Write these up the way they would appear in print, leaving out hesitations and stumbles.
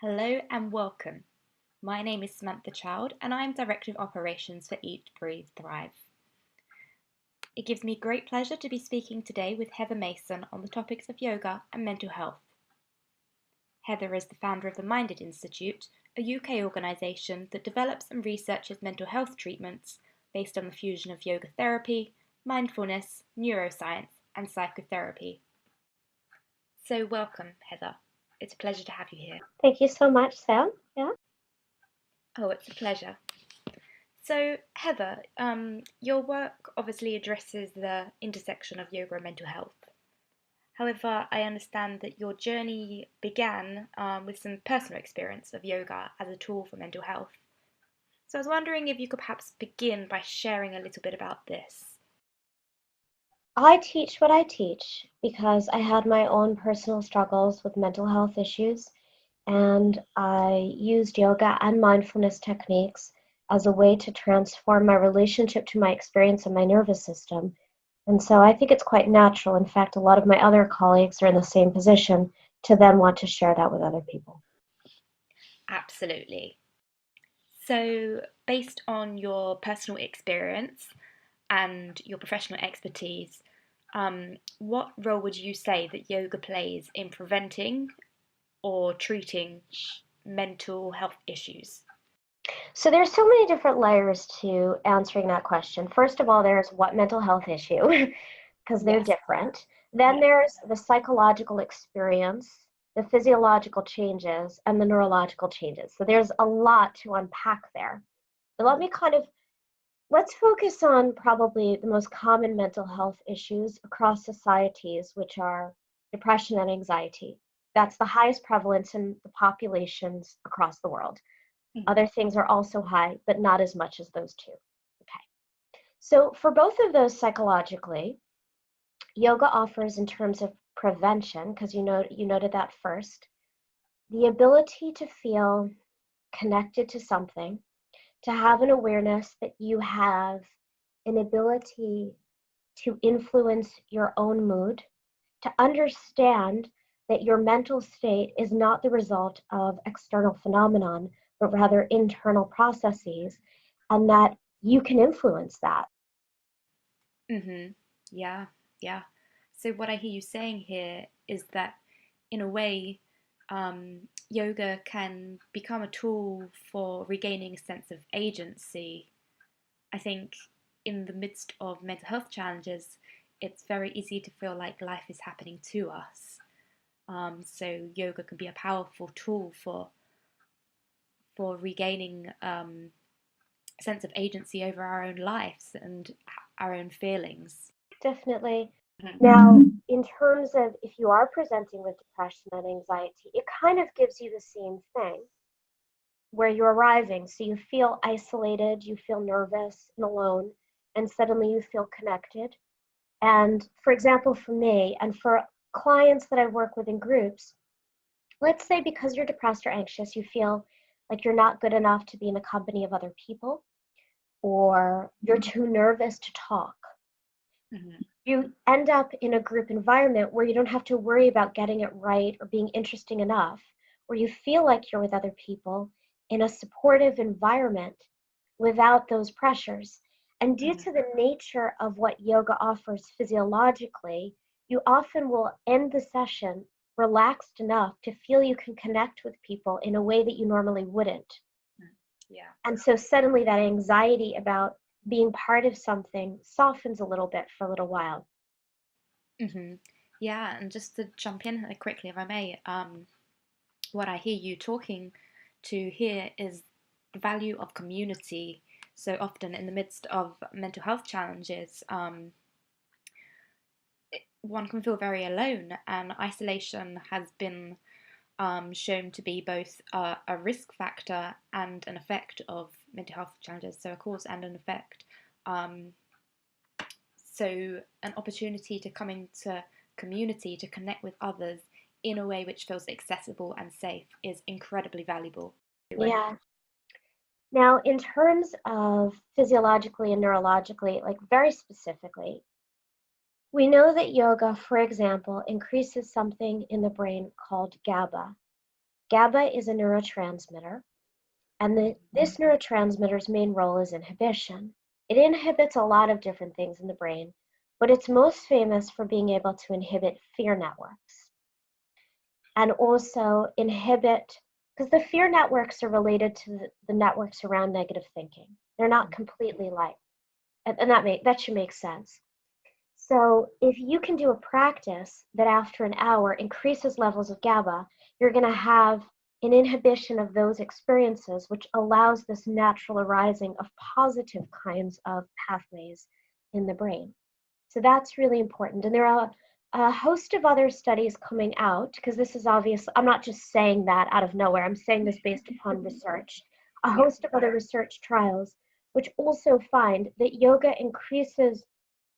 Hello and welcome. My name is Samantha Child and I am Director of Operations for Eat, Breathe, Thrive. It gives me great pleasure to be speaking today with Heather Mason on the topics of yoga and mental health. Heather is the founder of the Minded Institute, a UK organisation that develops and researches mental health treatments based on the fusion of yoga therapy, mindfulness, neuroscience and psychotherapy. So welcome, Heather. It's a pleasure to have you here. Thank you so much, Sam. Yeah. Oh, it's a pleasure. So, Heather, your work obviously addresses the intersection of yoga and mental health. However, I understand that your journey began with some personal experience of yoga as a tool for mental health. So, I was wondering if you could perhaps begin by sharing a little bit about this. I teach what I teach because I had my own personal struggles with mental health issues, and I used yoga and mindfulness techniques as a way to transform my relationship to my experience and my nervous system. And so I think it's quite natural. In fact, a lot of my other colleagues are in the same position to then want to share that with other people. Absolutely. So, based on your personal experience and your professional expertise, what role would you say that yoga plays in preventing or treating mental health issues? So there's so many different layers to answering that question. First of all, there's what mental health issue, because they're Yes. different. Then Yeah. there's the psychological experience, the physiological changes, and the neurological changes. So there's a lot to unpack there. But let's focus on probably the most common mental health issues across societies, which are depression and anxiety. That's the highest prevalence in the populations across the world. Mhm. Other things are also high, but not as much as those two. Okay. So for both of those psychologically, yoga offers in terms of prevention, because you noted that first, the ability to feel connected to something, to have an awareness that you have an ability to influence your own mood, to understand that your mental state is not the result of external phenomenon, but rather internal processes, and that you can influence that. Mhm. Yeah. Yeah. So what I hear you saying here is that, in a way, yoga can become a tool for regaining a sense of agency. I think in the midst of mental health challenges, it's very easy to feel like life is happening to us. So yoga can be a powerful tool for regaining a sense of agency over our own lives and our own feelings. Definitely. Mhm. Now, in terms of if you are presenting with depression and anxiety, it kind of gives you the same thing where you're arriving. So you feel isolated, you feel nervous and alone, and suddenly you feel connected. And for example, for me and for clients that I work with in groups, let's say because you're depressed or anxious, you feel like you're not good enough to be in the company of other people, or you're too nervous to talk. Mhm. You end up in a group environment where you don't have to worry about getting it right or being interesting enough, where you feel like you're with other people in a supportive environment without those pressures. And due Mhm. to the nature of what yoga offers physiologically, you often will end the session relaxed enough to feel you can connect with people in a way that you normally wouldn't. Yeah. And so suddenly that anxiety about being part of something softens a little bit for a little while. Hmm. Yeah, and just to jump in quickly, if I may, what I hear you talking to here is the value of community. So often, in the midst of mental health challenges, one can feel very alone, and isolation has been shown to be both a risk factor and an effect of mental health challenges. So, a cause and an effect. Um, So, an opportunity to come into community, to connect with others in a way which feels accessible and safe is incredibly valuable. Yeah. Now, in terms of physiologically and neurologically, like very specifically, we know that yoga, for example, increases something in the brain called GABA. GABA is a neurotransmitter, and this neurotransmitter's main role is inhibition. It inhibits a lot of different things in the brain, but it's most famous for being able to inhibit fear networks and also inhibit, because the fear networks are related to the networks around negative thinking. They're not completely like, and that should make sense. So if you can do a practice that after an hour increases levels of GABA, you're going to have an inhibition of those experiences, which allows this natural arising of positive kinds of pathways in the brain. So that's really important. And there are a host of other studies coming out, because this is obvious. I'm not just saying that out of nowhere. I'm saying this based upon research. A host of other research trials, which also find that yoga increases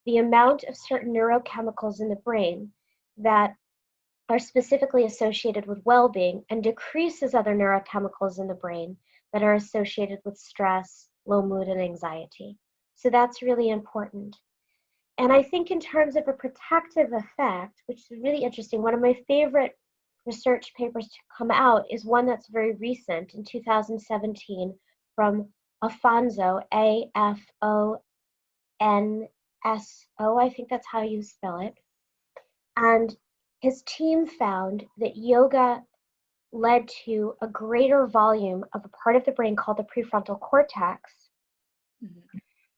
the amount of certain neurochemicals in the brain that are specifically associated with well-being and decreases other neurochemicals in the brain that are associated with stress, low mood, and anxiety. So that's really important. And I think in terms of a protective effect, which is really interesting, one of my favorite research papers to come out is one that's very recent in 2017 from Afonso, Afonso, I think that's how you spell it. And his team found that yoga led to a greater volume of a part of the brain called the prefrontal cortex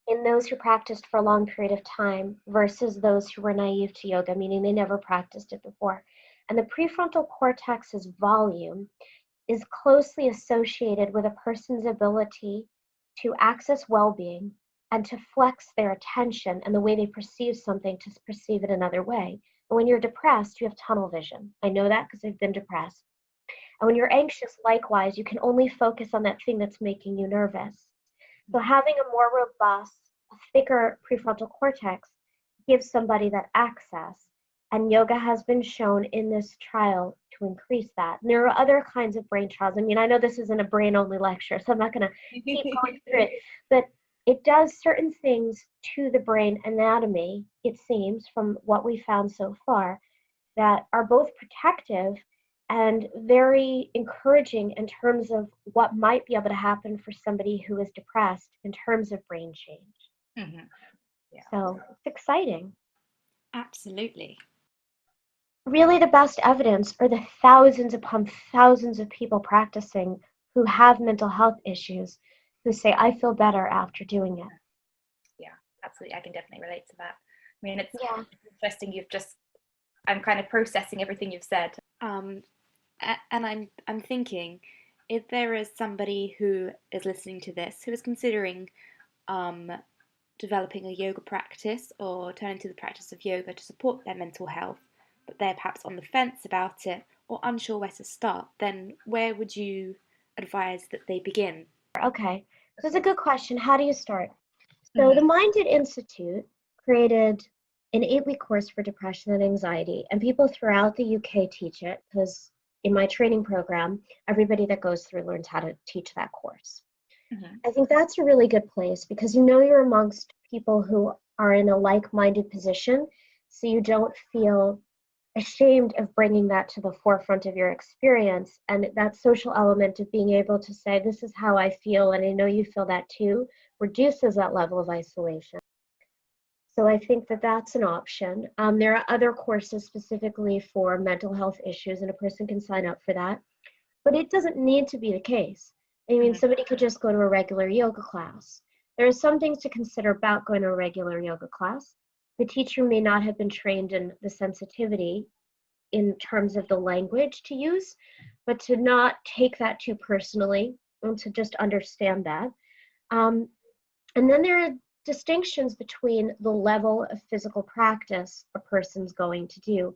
in those who practiced for a long period of time versus those who were naive to yoga, meaning they never practiced it before. And the prefrontal cortex's volume is closely associated with a person's ability to access well-being and to flex their attention and the way they perceive something to perceive it another way. And when you're depressed, you have tunnel vision. I know that because I've been depressed. And when you're anxious, likewise, you can only focus on that thing that's making you nervous. So having a more robust, thicker prefrontal cortex gives somebody that access. And yoga has been shown in this trial to increase that. And there are other kinds of brain trials. I mean, I know this isn't a brain-only lecture, so I'm not going to keep going through it. But it does certain things to the brain anatomy, it seems, from what we found so far, that are both protective and very encouraging in terms of what might be able to happen for somebody who is depressed in terms of brain change. Mm-hmm. Yeah. So it's exciting. Absolutely. Really, the best evidence are the thousands upon thousands of people practicing who have mental health issues who say, I feel better after doing it. Yeah, absolutely. I can definitely relate to that. I mean, it's interesting. I'm kind of processing everything you've said. And I'm thinking, if there is somebody who is listening to this who is considering developing a yoga practice or turning to the practice of yoga to support their mental health, but they're perhaps on the fence about it or unsure where to start, then where would you advise that they begin? Okay, so it's a good question. How do you start? So the Minded Institute created an 8-week course for depression and anxiety, and people throughout the UK teach it because in my training program, everybody that goes through learns how to teach that course. I think that's a really good place because you know you're amongst people who are in a like-minded position, so you don't feel ashamed of bringing that to the forefront of your experience. And that social element of being able to say, this is how I feel, and I know you feel that too, reduces that level of isolation. So I think that that's an option. There are other courses specifically for mental health issues, and a person can sign up for that. But it doesn't need to be the case. I mean, somebody could just go to a regular yoga class. There are some things to consider about going to a regular yoga class. The teacher may not have been trained in the sensitivity in terms of the language to use, but to not take that too personally and to just understand that. And then there are distinctions between the level of physical practice a person's going to do.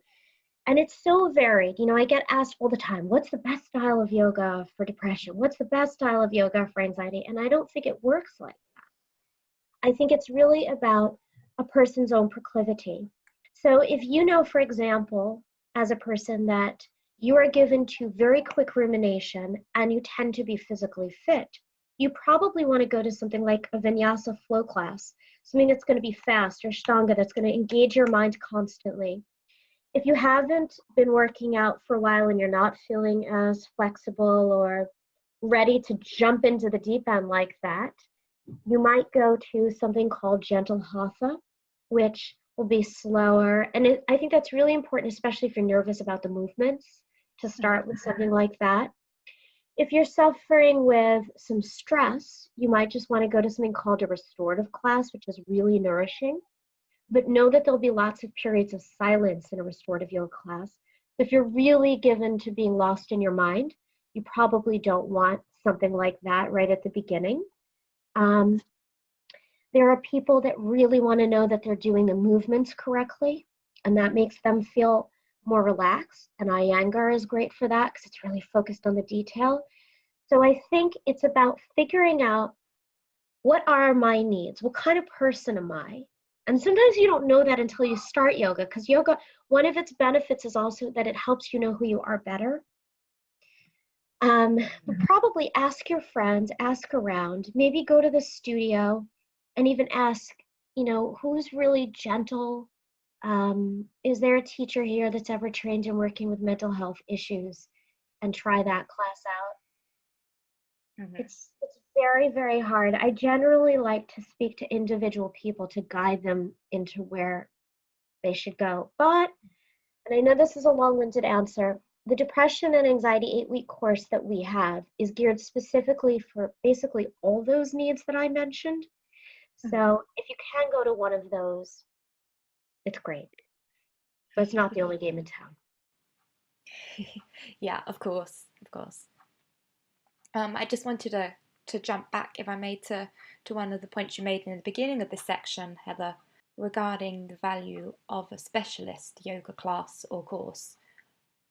And it's so varied. You know, I get asked all the time, what's the best style of yoga for depression? What's the best style of yoga for anxiety? And I don't think it works like that. I think it's really about a person's own proclivity. So if you know, for example, as a person that you are given to very quick rumination and you tend to be physically fit, you probably want to go to something like a vinyasa flow class, something that's going to be fast, or ashtanga that's going to engage your mind constantly. If you haven't been working out for a while and you're not feeling as flexible or ready to jump into the deep end like that, you might go to something called gentle hatha, which will be slower. And I think that's really important, especially if you're nervous about the movements, to start with something like that. If you're suffering with some stress, you might just want to go to something called a restorative class, which is really nourishing. But know that there'll be lots of periods of silence in a restorative yoga class. If you're really given to being lost in your mind, you probably don't want something like that right at the beginning. There are people that really want to know that they're doing the movements correctly, and that makes them feel more relaxed. And Iyengar is great for that because it's really focused on the detail. So I think it's about figuring out, what are my needs? What kind of person am I? And sometimes you don't know that until you start yoga, because yoga, one of its benefits is also that it helps you know who you are better. But probably ask your friends, ask around, maybe go to the studio and even ask, who's really gentle? Is there a teacher here that's ever trained in working with mental health issues? And try that class out. Mm-hmm. It's very, very hard. I generally like to speak to individual people to guide them into where they should go. But, and I know this is a long-winded answer, the depression and anxiety 8-week course that we have is geared specifically for basically all those needs that I mentioned. So if you can go to one of those, it's great. But it's not the only game in town. Yeah, of course, of course. I just wanted to jump back, if I may, to one of the points you made in the beginning of this section, Heather, regarding the value of a specialist yoga class or course,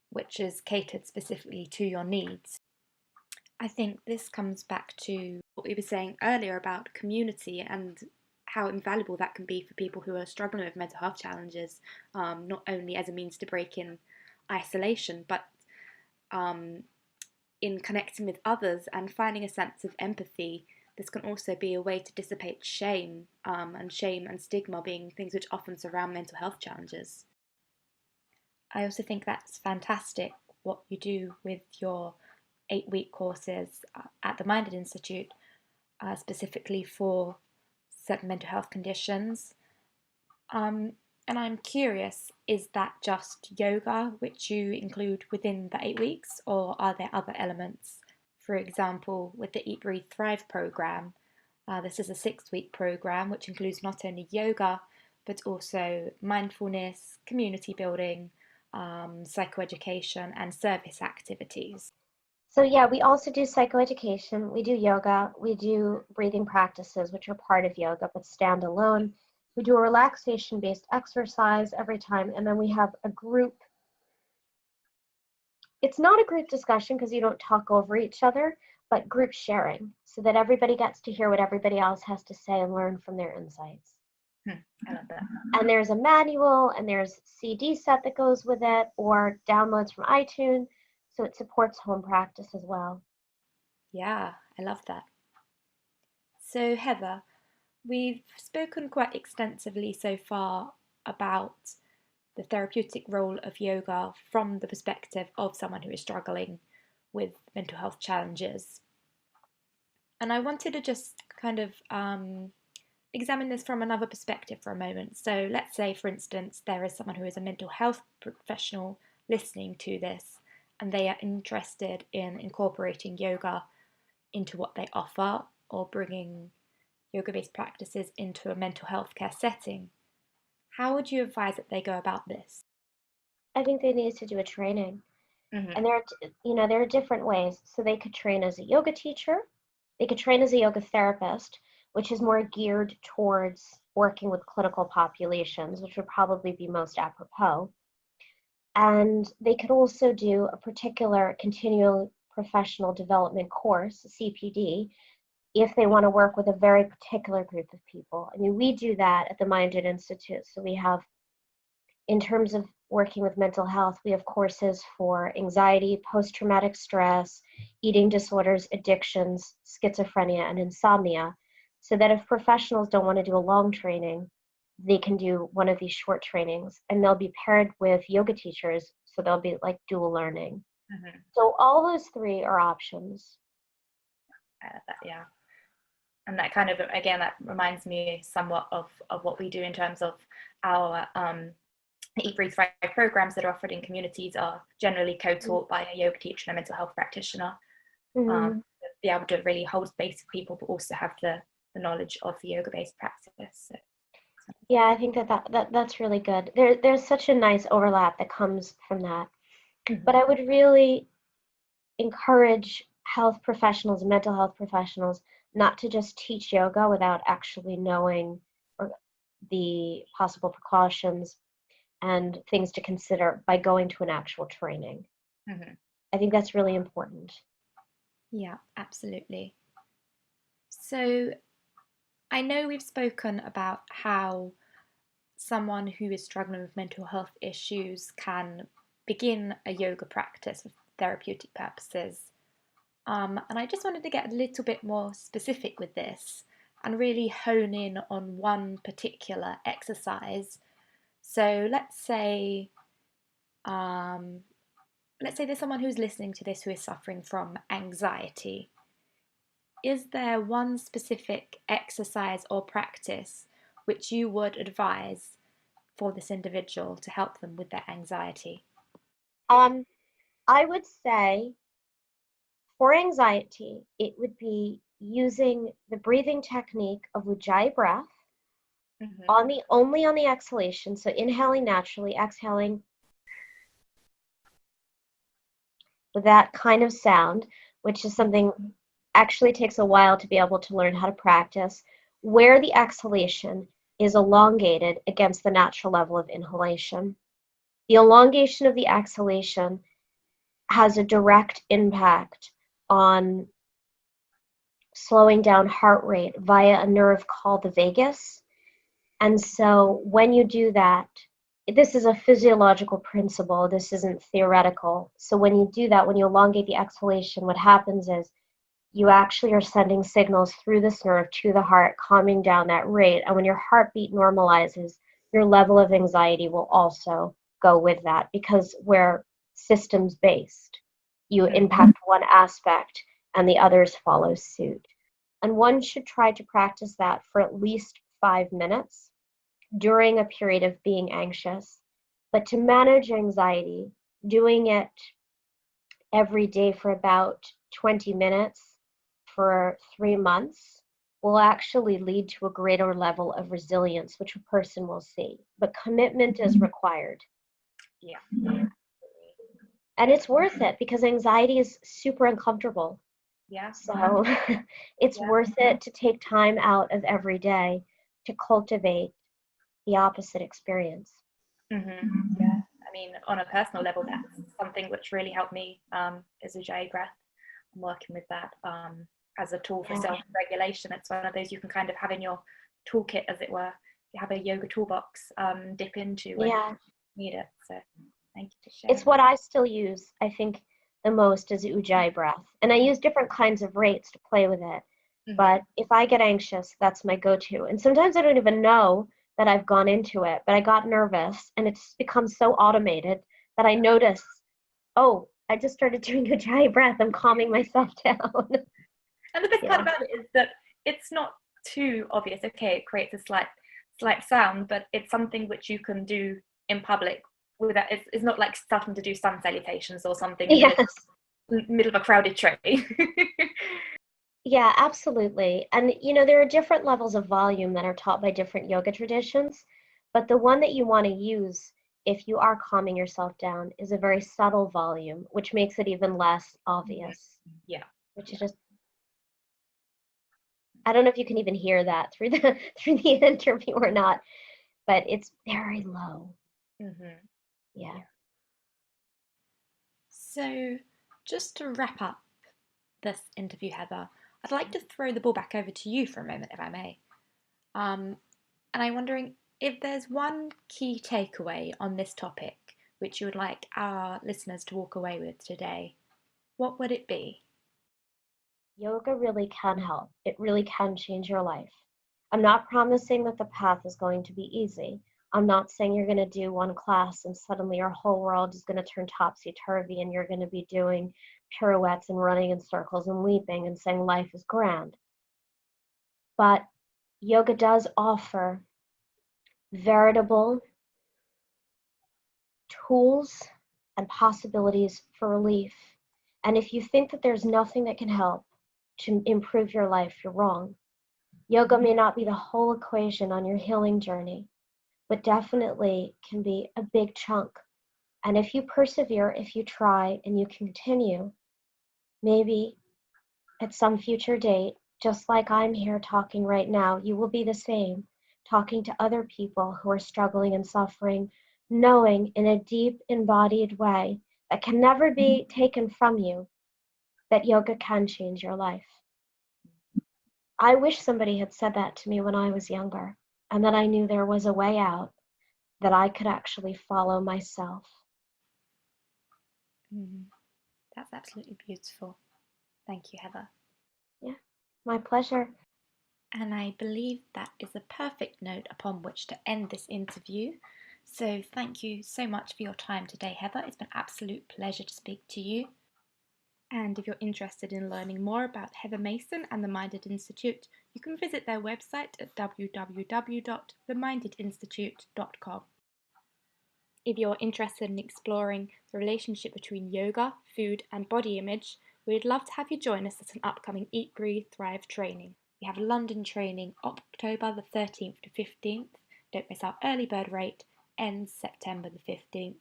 which is catered specifically to your needs. I think this comes back to what we were saying earlier about community and how invaluable that can be for people who are struggling with mental health challenges, not only as a means to break in isolation, but in connecting with others and finding a sense of empathy. This can also be a way to dissipate shame and stigma being things which often surround mental health challenges. I also think that's fantastic what you do with your 8-week courses at the Minded Institute, specifically for certain mental health conditions. And I'm curious, is that just yoga which you include within the 8 weeks, or are there other elements? For example, with the Eat, Breathe, Thrive program, this is a 6-week program which includes not only yoga, but also mindfulness, community building, psychoeducation, and service activities. So yeah, we also do psychoeducation, we do yoga, we do breathing practices, which are part of yoga, but stand alone. We do a relaxation-based exercise every time, and then we have a group. It's not a group discussion because you don't talk over each other, but group sharing, so that everybody gets to hear what everybody else has to say and learn from their insights. I love that. And there's a manual, and there's CD set that goes with it, or downloads from iTunes, so it supports home practice as well. Yeah, I love that. So, Heather, we've spoken quite extensively so far about the therapeutic role of yoga from the perspective of someone who is struggling with mental health challenges. And I wanted to just kind of examine this from another perspective for a moment. So, let's say, for instance, there is someone who is a mental health professional listening to this, and they are interested in incorporating yoga into what they offer or bringing yoga-based practices into a mental health care setting. How would you advise that they go about this? I think they need to do a training. Mm-hmm. And there are different ways. So they could train as a yoga teacher, they could train as a yoga therapist, which is more geared towards working with clinical populations, which would probably be most apropos. And they could also do a particular continual professional development course, CPD, if they want to work with a very particular group of people. I mean, we do that at the Minded Institute. So we have, in terms of working with mental health, we have courses for anxiety, post-traumatic stress, eating disorders, addictions, schizophrenia, and insomnia, so that if professionals don't want to do a long training, they can do one of these short trainings, and they'll be paired with yoga teachers, so they'll be like dual learning. So all those three are options. Yeah. And that kind of, again, that reminds me somewhat of what we do in terms of our Eat, Breathe, Thrive programs that are offered in communities are generally co-taught by a yoga teacher and a mental health practitioner. Mm-hmm. Be able to really hold space for people, but also have the knowledge of the yoga-based practice. So. Yeah, I think that's really good. There's such a nice overlap that comes from that. But I would really encourage health professionals, mental health professionals, not to just teach yoga without actually knowing the possible precautions and things to consider by going to an actual training. I think that's really important. Yeah, absolutely. So I know we've spoken about how someone who is struggling with mental health issues can begin a yoga practice for therapeutic purposes. And I just wanted to get a little bit more specific with this and really hone in on one particular exercise. So let's say there's someone who's listening to this who is suffering from anxiety. Is there one specific exercise or practice which you would advise for this individual to help them with their anxiety? I would say for anxiety, it would be using the breathing technique of Ujjayi breath only on the exhalation. So inhaling naturally, exhaling with that kind of sound, which is something actually takes a while to be able to learn how to practice, where the exhalation is elongated against the natural level of inhalation. The elongation of the exhalation has a direct impact on slowing down heart rate via a nerve called the vagus. And so when you do that, this is a physiological principle, this isn't theoretical. So when you do that, when you elongate the exhalation, what happens is you actually are sending signals through this nerve to the heart, calming down that rate. And when your heartbeat normalizes, your level of anxiety will also go with that, because we're systems based. You impact one aspect and the others follow suit. And one should try to practice that for at least 5 minutes during a period of being anxious. But to manage anxiety, doing it every day for about 20 minutes for 3 months will actually lead to a greater level of resilience, which a person will see. But commitment is required. Yeah. And it's worth it, because anxiety is super uncomfortable. Yeah. So it's worth it to take time out of every day to cultivate the opposite experience. Yeah. I mean, on a personal level, that's something which really helped me is Ujjayi breath. I'm working with that as a tool for self-regulation. It's one of those you can kind of have in your toolkit, as it were. You have a yoga toolbox, dip into when you need it. So thank you for sharing. It's what I still use, I think, the most is Ujjayi breath. And I use different kinds of rates to play with it. But if I get anxious, that's my go-to. And sometimes I don't even know that I've gone into it, but I got nervous, and it's become so automated that I notice, oh, I just started doing Ujjayi breath. I'm calming myself down. And the best part about it is that it's not too obvious. Okay, it creates a slight sound, but it's something which you can do in public without. It's not like starting to do sun salutations or something in the middle of a crowded train. Yeah, absolutely. And there are different levels of volume that are taught by different yoga traditions, but the one that you want to use if you are calming yourself down is a very subtle volume, which makes it even less obvious. Yeah. Which is just, I don't know if you can even hear that through the interview or not, but it's very low. Yeah. So just to wrap up this interview, Heather, I'd like to throw the ball back over to you for a moment, if I may. And I'm wondering if there's one key takeaway on this topic which you would like our listeners to walk away with today, what would it be? Yoga really can help. It really can change your life. I'm not promising that the path is going to be easy. I'm not saying you're going to do one class and suddenly your whole world is going to turn topsy-turvy and you're going to be doing pirouettes and running in circles and leaping and saying life is grand. But yoga does offer veritable tools and possibilities for relief. And if you think that there's nothing that can help to improve your life, you're wrong. Yoga may not be the whole equation on your healing journey, but definitely can be a big chunk. And if you persevere, if you try, and you continue, maybe at some future date, just like I'm here talking right now, you will be the same, talking to other people who are struggling and suffering, knowing in a deep embodied way that can never be taken from you that yoga can change your life. I wish somebody had said that to me when I was younger, and that I knew there was a way out that I could actually follow myself. That's absolutely beautiful. Thank you, Heather. Yeah, my pleasure. And I believe that is a perfect note upon which to end this interview. So thank you so much for your time today, Heather. It's been an absolute pleasure to speak to you. And if you're interested in learning more about Heather Mason and the Minded Institute, you can visit their website at www.themindedinstitute.com. If you're interested in exploring the relationship between yoga, food, and body image, we'd love to have you join us at an upcoming Eat, Breathe, Thrive training. We have a London training October the 13th to 15th. Don't miss our early bird rate, ends September the 15th.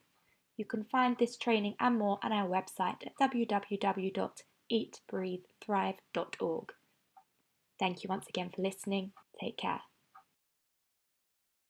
You can find this training and more on our website at www.eatbreathethrive.org. Thank you once again for listening. Take care.